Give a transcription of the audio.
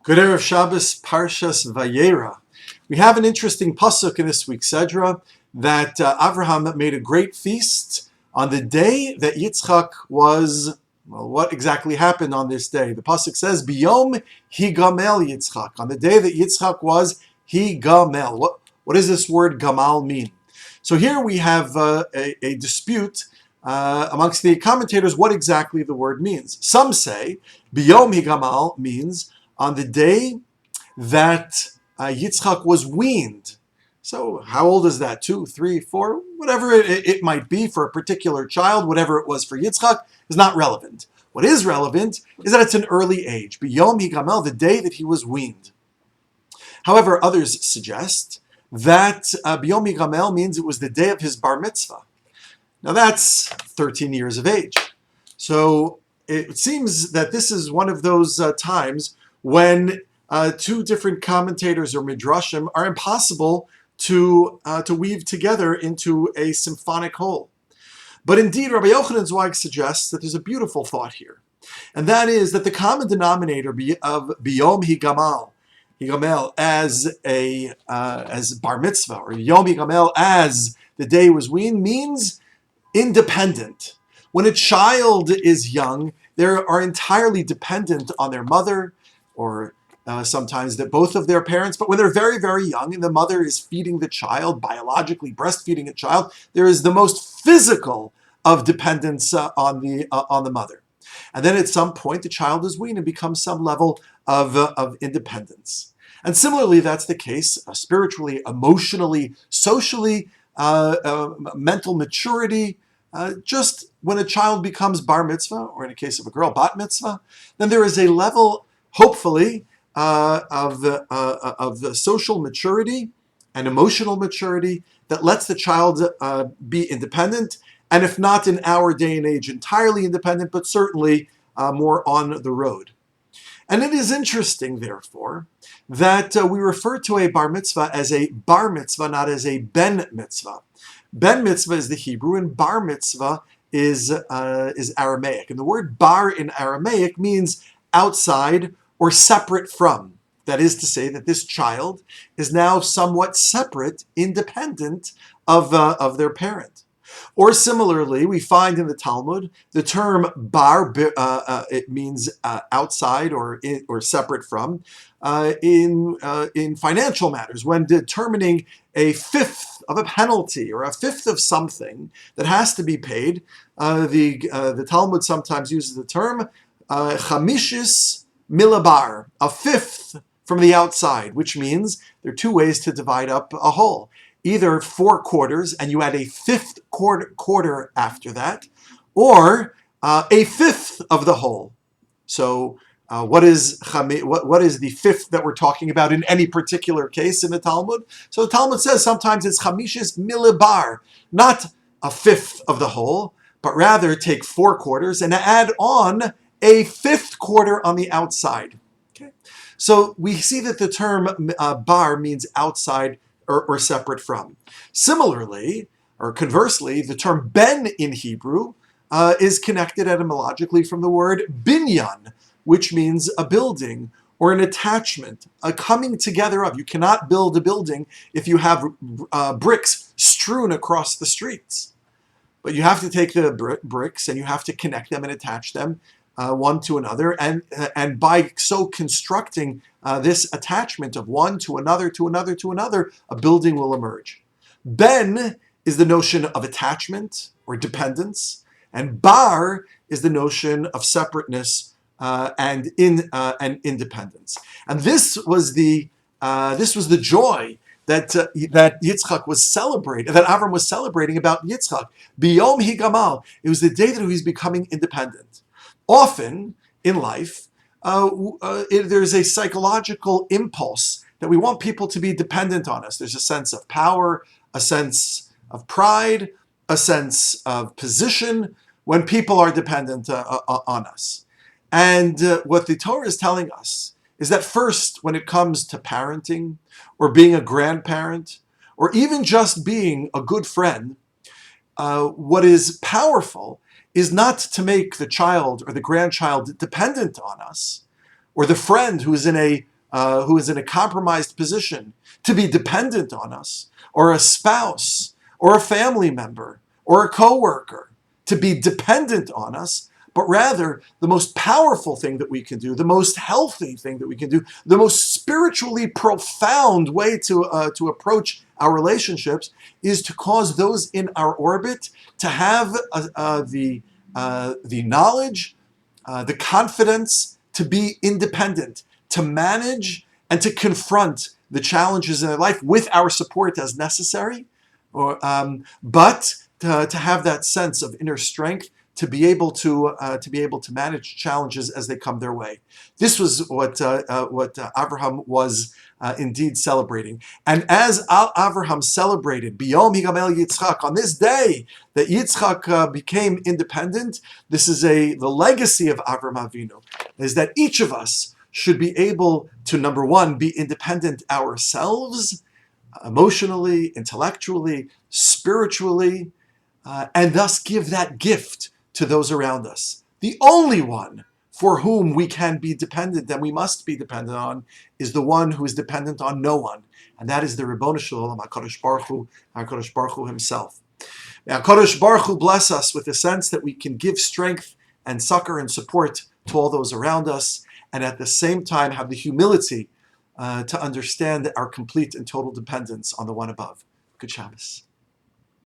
Good Erev Shabbos, Parshas Vayera. We have an interesting pasuk in this week's Sedra that Avraham made a great feast on the day that Yitzchak was, well, what exactly happened on this day? The pasuk says, Biyom higamel Yitzchak, on the day that Yitzchak was higamel. What does this word gamal mean? So here we have a dispute amongst the commentators what exactly the word means. Some say Biyom higamal means on the day that Yitzchak was weaned. So how old is that? 2, 3, 4, whatever it might be for a particular child, whatever it was for Yitzchak, is not relevant. What is relevant is that it's an early age. Biyom higamel, the day that he was weaned. However, others suggest that Biyom higamel means it was the day of his bar mitzvah. Now that's 13 years of age. So it seems that this is one of those times when two different commentators or midrashim are impossible to weave together into a symphonic whole. But indeed, Rabbi Yochanan Zweig suggests that there's a beautiful thought here, and that is that the common denominator of Biyom higamel as bar mitzvah, or Yom higamel as the day was weaned, means independent. When a child is young, they are entirely dependent on their mother, or sometimes that both of their parents. But when they're very, very young and the mother is feeding the child, biologically breastfeeding a child, there is the most physical of dependence on the mother. And then at some point, the child is weaned and becomes some level of independence. And similarly, that's the case spiritually, emotionally, socially, mental maturity. Just when a child becomes bar mitzvah, or in the case of a girl, bat mitzvah, then there is a level, hopefully, of the social maturity and emotional maturity that lets the child be independent, and if not in our day and age entirely independent, but certainly more on the road. And it is interesting, therefore, that we refer to a bar mitzvah as a bar mitzvah, not as a ben mitzvah. Ben mitzvah is the Hebrew, and bar mitzvah is Aramaic. And the word bar in Aramaic means outside or separate from. That is to say that this child is now somewhat separate, independent of their parent. Or similarly, we find in the Talmud the term bar, it means outside or separate from, in financial matters, when determining a fifth of a penalty or a fifth of something that has to be paid. The Talmud sometimes uses the term chamishis milabar, a fifth from the outside, which means there are two ways to divide up a whole. Either 4 quarters and you add a fifth quarter after that, or a fifth of the whole. So what is the fifth that we're talking about in any particular case in the Talmud? So the Talmud says sometimes it's chamishis milibar, not a fifth of the whole, but rather take 4 quarters and add on a fifth quarter on the outside. Okay? So we see that the term bar means outside or separate from. Similarly, or conversely, the term ben in Hebrew is connected etymologically from the word binyan, which means a building or an attachment, a coming together of. You cannot build a building if you have bricks strewn across the streets. But you have to take the bricks and you have to connect them and attach them one to another, and by so constructing this attachment of one to another to another to another, a building will emerge. Ben is the notion of attachment or dependence, and bar is the notion of separateness and independence. And this was the joy that Yitzchak was celebrating, that Avram was celebrating about Yitzchak. Biyom higamal, it was the day that he was becoming independent. Often in life, there's a psychological impulse that we want people to be dependent on us. There's a sense of power, a sense of pride, a sense of position when people are dependent on us. And what the Torah is telling us is that first, when it comes to parenting or being a grandparent or even just being a good friend, what is powerful is not to make the child or the grandchild dependent on us, or the friend who is in a who is in a compromised position to be dependent on us, or a spouse, or a family member, or a coworker to be dependent on us, but rather the most powerful thing that we can do, the most healthy thing that we can do, the most spiritually profound way to approach our relationships is to cause those in our orbit to have the knowledge, the confidence to be independent, to manage and to confront the challenges in their life with our support as necessary, but to have that sense of inner strength to be able to manage challenges as they come their way. This was what Avraham was indeed celebrating, and as Avraham celebrated Biyom Higamel Yitzchak, on this day that Yitzchak became independent, this is the legacy of Avraham Avinu, is that each of us should be able to, number one, be independent ourselves, emotionally, intellectually, spiritually, and thus give that gift to those around us. The only one for whom we can be dependent and we must be dependent on is the one who is dependent on no one, and that is the Ribono Shel Olam, HaKadosh Baruch Hu himself. May HaKadosh Baruch Hu bless us with the sense that we can give strength and succor and support to all those around us, and at the same time have the humility to understand our complete and total dependence on the one above. Good Shabbos.